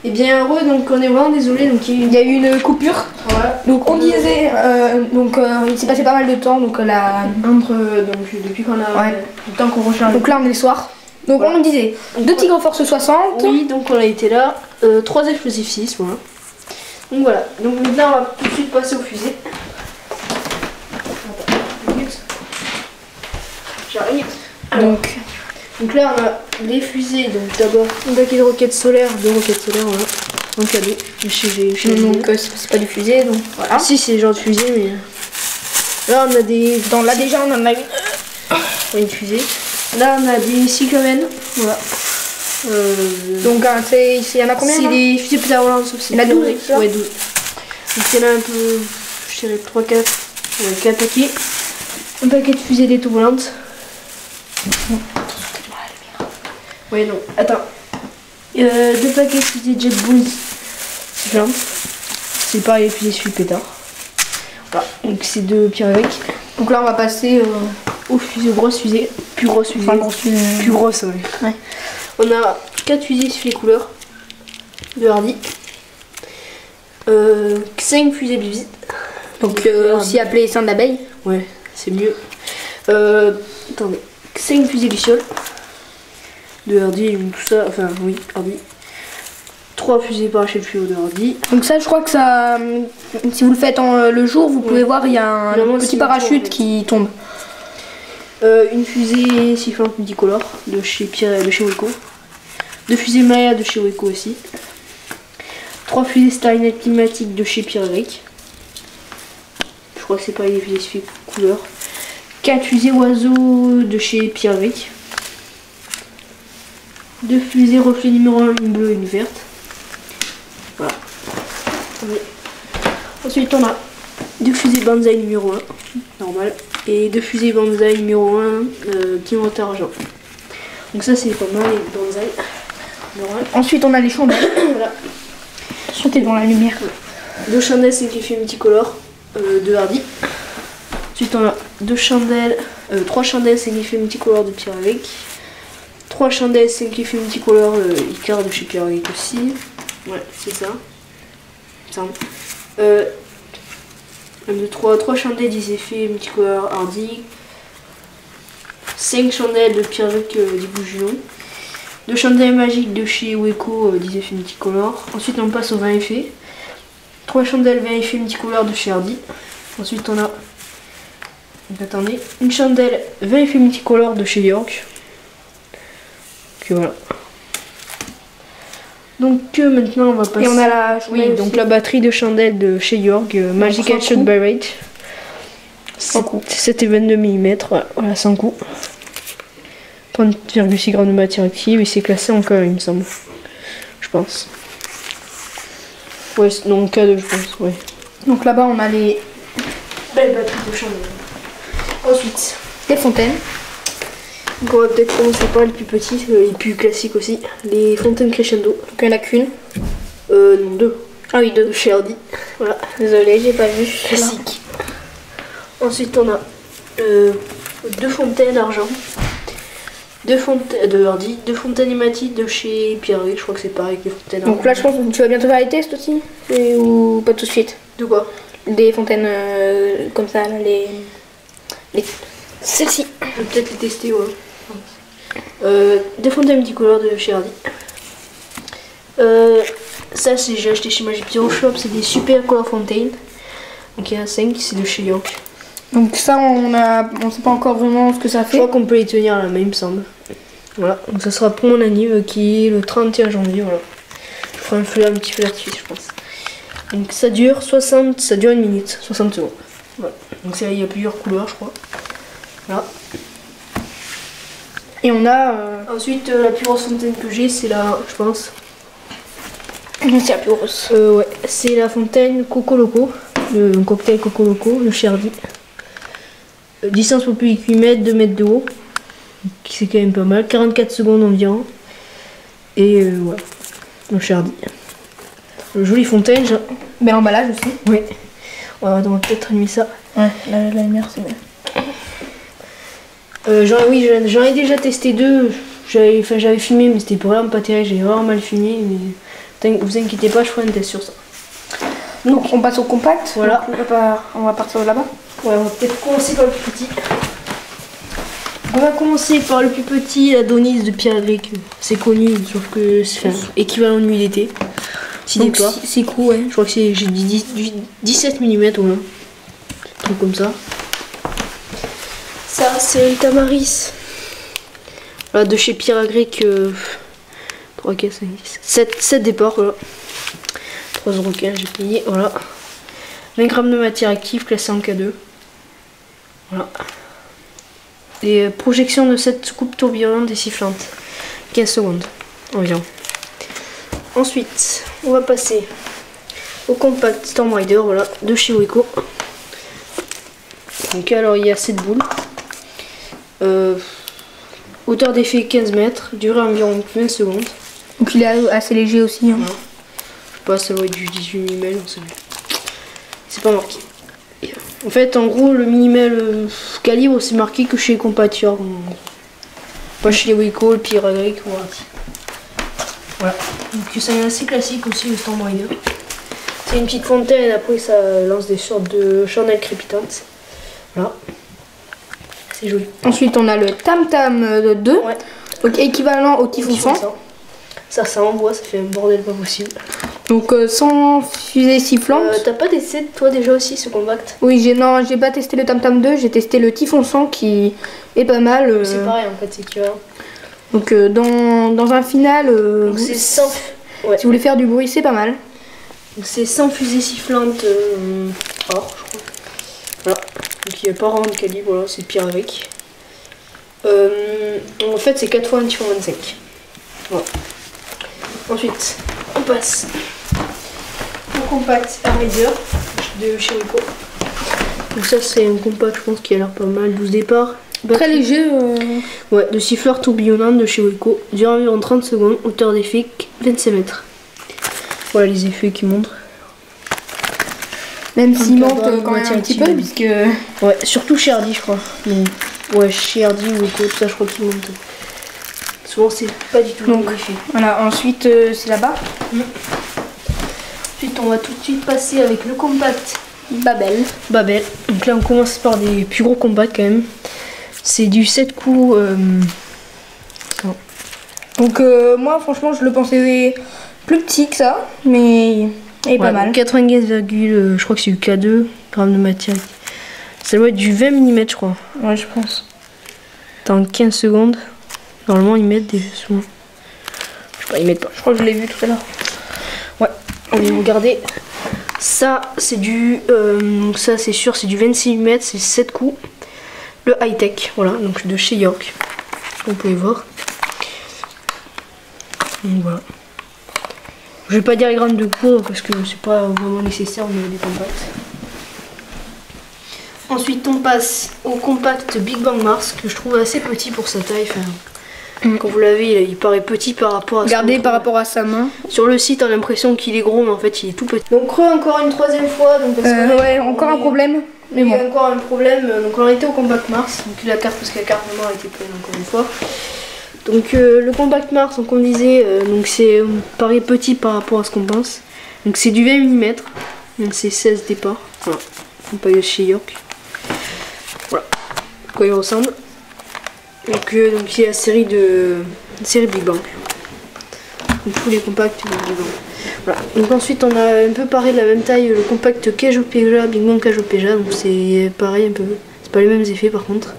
Et bien heureux, donc on est vraiment désolé. Donc il y a eu une coupure. Voilà. Donc on disait, il s'est passé pas mal de temps. Donc depuis qu'on a le temps qu'on recharge. Donc là on est le soir. Donc voilà. On disait 2 Tigre Force 60. Oui, donc on a été là. 3 explosifs 6, voilà. Donc voilà. Donc maintenant on va tout de suite passer aux fusées. J'arrive. Donc là on a les fusées. Donc d'abord un paquet de roquettes solaires, voilà. En cadeau. Donc c'est pas du fusée, donc voilà. Si c'est le genre de fusée, mais là on a des. Là déjà on en a une fusée. Là on a des cyclamènes, voilà. Donc il y en a combien? C'est des fusées pétarolance aussi. Il y en a 12. Ouais, 12. Donc il y en a un peu, je dirais 3-4. Ouais, 4 paquets. Un paquet de fusées détournantes. Ouais, non, attends. 2 paquets de fusées Jet Bulls. C'est pareil, les fusées suivi pétard. Voilà, donc c'est 2 pierres avec. Donc là on va passer aux fusées, grosses fusées. Plus grosses fusées. Plus grosses, ouais. On a 4 fusées sur les couleurs de Hardy. 5 fusées de visite. Donc aussi appelé sein d'abeille. Ouais, c'est mieux. Attendez. 5 fusées Luciole. De Hardy, donc tout ça. Enfin, oui, Hardy. 3 fusées parachute fluo de Hardy. Donc ça, je crois que ça, si vous le faites le jour, vous pouvez voir, il y a un petit parachute qui tombe. Une fusée sifflante multicolore de chez Weco. 2 fusées Maya de chez Weco aussi. 3 fusées Starlight climatiques de chez Pyrégrec. Je crois que c'est pas les fusées suivi couleur. 4 fusées oiseaux de chez Pyrégrec. 2 fusées reflet numéro 1, une bleue et une verte. Voilà. Ensuite on a 2 fusées Banzai numéro 1, normal. Et 2 fusées Banzai numéro 1, Timothy argent. Donc ça c'est pas mal les Banzai. Normal. Ensuite on a les chandelles. Voilà. Sortez devant la lumière. 2 chandelles simplifiées multicolores de Hardy. Ensuite on a 3 chandelles simplifiées multicolores de Pyrégrec. 3 chandelles simplifiées multicolores Icar de chez Pyrégrec aussi. Ouais, c'est ça. 3 chandelles des effets multicolores Hardy. 5 chandelles de Pyrégrec des Bougions. 2 chandelles magiques de chez Weco des effets multicolores. Ensuite on passe aux 20 effets. 3 chandelles 20 effets multicolores de chez Hardy. Ensuite on a, attendez, une chandelle 20 effets multicolores de chez York. Donc voilà. Donc maintenant on va passer. Et on a la oui, donc la batterie de chandelle de chez York, Magic Headshot Barrage. 7 et 22 mm, voilà, sans coup. 30,6 g de matière active et c'est classé en K, il me semble. Je pense. Ouais, non, K2, je pense, ouais. Donc là-bas, on a les belles batteries de chandelle. Ensuite, les fontaines. Donc on va peut-être commencer par les plus petits, les plus classiques aussi. Les fontaines crescendo. Donc il n'y en a qu'une. Non, 2. Ah oui, 2. Chez Hardy. Voilà. Désolée, j'ai pas vu. Classique. Ensuite, on a 2 fontaines d'argent. 2 fontaines de Hardy, 2 fontaines hématites de chez Pierre-Louis, je crois que c'est pareil que les fontaines. Donc là je pense que tu vas bientôt faire les tests aussi ou pas tout de suite? De quoi? Des fontaines comme ça, là, les... celles-ci. Je vais peut-être les tester, ouais. 2 fontaines multicolores de chez Hardy. Ça c'est j'ai acheté chez Magic Pyro Shop, c'est des super color fontaines. Donc il y en a 5, c'est de chez York. Donc ça on sait pas encore vraiment ce que ça fait. Je crois qu'on peut les tenir à la main, il me semble. Voilà, donc ça sera pour mon anniv qui est le 31 janvier, voilà. Je ferai un petit feu d'artifice, je pense. Donc ça dure 1 minute, 60 secondes. Voilà. Donc il y a plusieurs couleurs, je crois. Voilà. Et on a... Ensuite, la plus grosse fontaine que j'ai, c'est la, je pense... C'est la plus grosse. Ouais, c'est la fontaine Coco Loco, le cocktail Coco Loco, le chez Hardy. Distance pour public 8 mètres, 2 mètres de haut. C'est quand même pas mal, 44 secondes environ. Et voilà, le chez Hardy. Jolie fontaine. Mais l'emballage aussi. Oui. On va peut-être allumer ça. Ouais, la lumière c'est bien. J'en ai déjà testé 2. J'avais filmé, mais c'était vraiment pas terrible. J'ai vraiment mal filmé. Mais Vous inquiétez pas, je ferai un test sur ça. Donc on passe au compact. Voilà. Donc, on va partir de là-bas. Ouais, on va peut-être commencer par le plus petit. On va commencer par le plus petit, l'Adonis de Pierre Grec. C'est connu, sauf que c'est équivalent de nuit d'été. C'est cool, ouais. Je crois que j'ai dit 17 mm ou non. Un truc comme ça. Ça, c'est le Tamaris. Voilà, de chez Pierre Grec. 3, 4, 5, 10. 7 départs, voilà. 3,15 j'ai payé, voilà. 20 grammes de matière active, classé en K2. Voilà. Et projection de cette soucoupe tourbillonnante et sifflante. 15 secondes environ. Ensuite, on va passer au compact Storm Rider, voilà, de chez Weco. Donc alors il y a 7 boules. Hauteur d'effet 15 mètres, durée environ 20 secondes. Donc il est assez léger aussi. Hein. Voilà. Je sais pas, ça doit être du 18 mm, c'est pas marqué. En fait, en gros, le minimum calibre, c'est marqué que chez les compacteurs. Pas chez les Weco, le Pierre Grec ou Arati. Voilà. Donc c'est assez classique aussi le Storm Rider. C'est une petite fontaine, après ça lance des sortes de chandelles crépitantes. Voilà. C'est joli. Ensuite on a le Tam Tam 2. Ouais. Donc équivalent au Typhon 100. Ça envoie, ça fait un bordel pas possible. Donc sans fusée sifflante. T'as pas testé toi déjà aussi ce compact? Oui, j'ai pas testé le Tam Tam 2, j'ai testé le Typhon 100 qui est pas mal. C'est pareil en fait, c'est équivalent. Donc dans un final, c'est sans... Ouais. Si vous voulez faire du bruit, c'est pas mal. C'est sans fusée sifflante or, je crois. Voilà. Donc il n'y a pas vraiment de calibre, voilà, c'est Pierre avec. En fait c'est 4 fois un Typhon 25. Voilà. Ensuite, on passe au compact Rider de chez Weco. Donc ça c'est un compact, je pense, qui a l'air pas mal, 12 départs. Très léger. Ouais, de siffleur tourbillonnant de chez Weco, durant environ 30 secondes, hauteur d'effet 25 mètres. Voilà les effets qui montrent. Même s'il monte quand même un petit peu, puisque... Ouais, surtout chez Hardy, je crois. Ouais, chez Hardy ou Weco, tout ça, je crois qu'il monte. Souvent, c'est pas du tout donc effet. Voilà, ensuite, c'est là-bas. Ensuite, on va tout de suite passer avec le compact Babel. Donc là, on commence par des plus gros compacts quand même. C'est du 7 coups. Donc moi franchement je le pensais plus petit que ça, mais il est pas mal. 95, je crois que c'est du K2 grammes de matière. Ça doit être du 20 mm je crois. Ouais, je pense. Dans 15 secondes. Normalement ils mettent des souvent. Je sais pas, ils mettent pas. Je crois que je l'ai vu tout à l'heure. Ouais, on va regarder. Ça c'est du ça c'est sûr, c'est du 26 mm, c'est 7 coups. Le high-tech, voilà, donc de chez York. Vous pouvez voir. Donc voilà. Je vais pas dire les grammes de poids parce que c'est pas vraiment nécessaire au niveau des compacts. Ensuite on passe au compact Big Bang Mars que je trouve assez petit pour sa taille. Enfin, quand vous l'avez, il paraît petit par rapport à regardez par rapport à sa main. Sur le site on a l'impression qu'il est gros mais en fait il est tout petit. Donc encore une troisième fois. Donc ouais, encore un problème. Mais bon. Il y a encore un problème, donc on était au compact Mars, donc la carte, parce que la carte mémoire a été pleine encore une fois. Donc le compact Mars, donc on disait, donc c'est paraît petit par rapport à ce qu'on pense. Donc c'est du 20 mm, donc c'est 16 départs, voilà, on peut chez York. Voilà, à quoi il ressemble. Donc il y a la série Big Bang. Donc tous les compacts Big Bang. Voilà. Donc ensuite on a un peu pareil de la même taille le compact Kajopeja, Big Bang Kajopeja, donc c'est pareil un peu, c'est pas les mêmes effets par contre.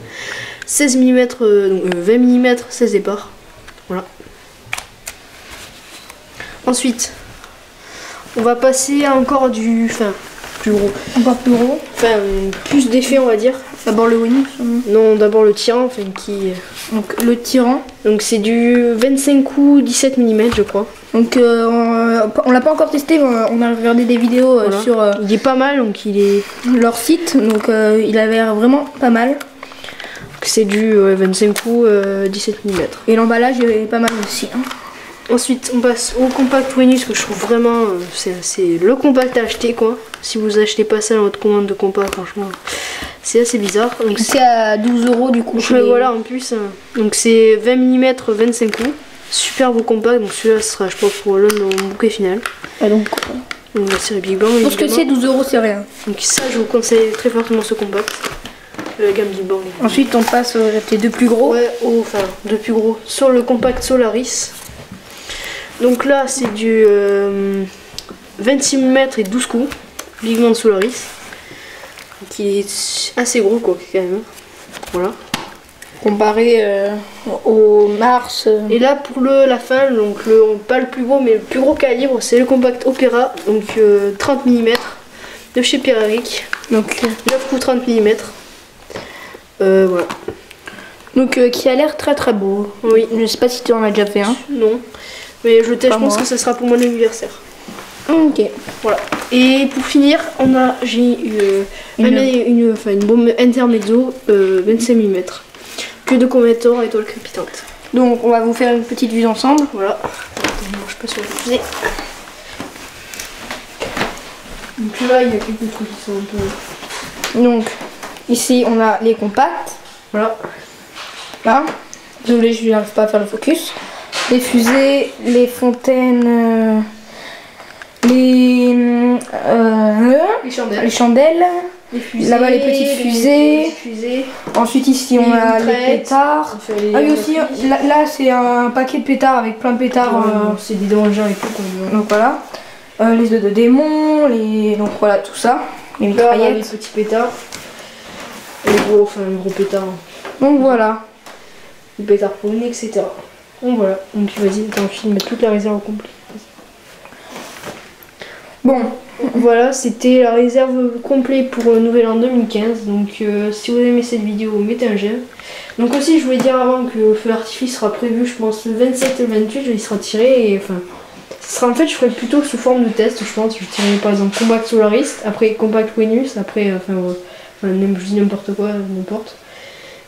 16 mm, donc 20 mm, 16 départs. Voilà. Ensuite, on va passer à encore du, plus gros. Encore plus gros. Enfin, plus d'effets on va dire. D'abord le Winnie. Non, d'abord le tyran, enfin qui. Donc le tyran. Donc c'est du 25 coups 17 mm je crois. Donc on l'a pas encore testé, on a regardé des vidéos voilà. Sur il est pas mal, donc il est leur site, donc il a l'air vraiment pas mal. C'est du 25 coups 17 mm. Et l'emballage est pas mal aussi. Hein. Ensuite on passe au compact Venus que je trouve vraiment c'est le compact à acheter quoi. Si vous achetez pas ça dans votre commande de compact, franchement c'est assez bizarre. Donc c'est à 12 € du coup. Voilà en plus. Donc c'est 20 mm 25 coups. super beau compact. Donc celui-là sera, je pense, pour l'un de mon bouquet final. Et donc la série Big Bang. pour ce que c'est, 12 €, c'est rien. Donc ça, je vous conseille très fortement ce compact. La gamme Big Bang. Ensuite, on passe les deux plus gros. Ouais, enfin, deux plus gros. Sur le compact Solaris. Donc là, c'est du 26 mm et 12 coups. Big Bang Solaris. Qui est assez gros, quoi, quand même. Voilà. Comparé au Mars. Et là, pour la fin, donc pas le plus gros, mais le plus gros calibre, c'est le compact Opera. Donc 30 mm de chez Pierre-Eric. Donc 9 coups 30 mm. Voilà. Donc qui a l'air très très beau. Oui. Je sais pas si tu en as déjà fait un. Non. Mais je pense que ce sera pour mon anniversaire. Ok. Voilà. Et pour finir, j'ai eu une bombe intermezzo 25 mm. Que de Cométor étoile crépitante. Donc on va vous faire une petite vue ensemble. Voilà. Je marche pas sur la fusée. Donc là, il y a quelques trucs qui sont un peu... Donc ici on a les compacts. Voilà. Là. Désolé, je n'arrive pas à faire le focus. Les fusées, les fontaines, les chandelles. Là-bas les petites fusées. Ensuite ici on a les pétards. Ah oui aussi, là c'est un paquet de pétards avec plein de pétards. C'est des dangers et tout. Donc voilà. Les œufs de démon, donc voilà tout ça. Les mitraillettes. Les petits pétards. Les gros pétards. Donc voilà. Les pétards pour une, etc. Donc voilà. Donc vas-y, t'as envie de mettre toute la réserve au complet. Bon. Voilà, c'était la réserve complète pour le nouvel an 2015. Donc si vous aimez cette vidéo, mettez un j'aime. Donc aussi, je voulais dire avant que le feu d'artifice sera prévu, je pense, le 27 et le 28, il sera tiré. Et enfin, en fait, je ferai plutôt sous forme de test, je pense. Je tirerai par exemple Compact Solaris, après Compact Venus, après, même je dis n'importe quoi, n'importe.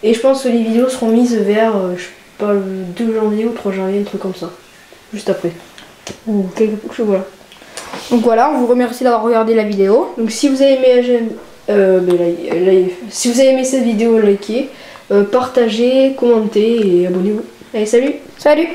Et je pense que les vidéos seront mises vers, je sais pas, le 2 janvier ou 3 janvier, un truc comme ça. Juste après. Ou quelque chose, voilà. Donc voilà, on vous remercie d'avoir regardé la vidéo. Donc si vous avez aimé si vous avez aimé cette vidéo, likez, partagez, commentez et abonnez-vous. Allez, salut! Salut!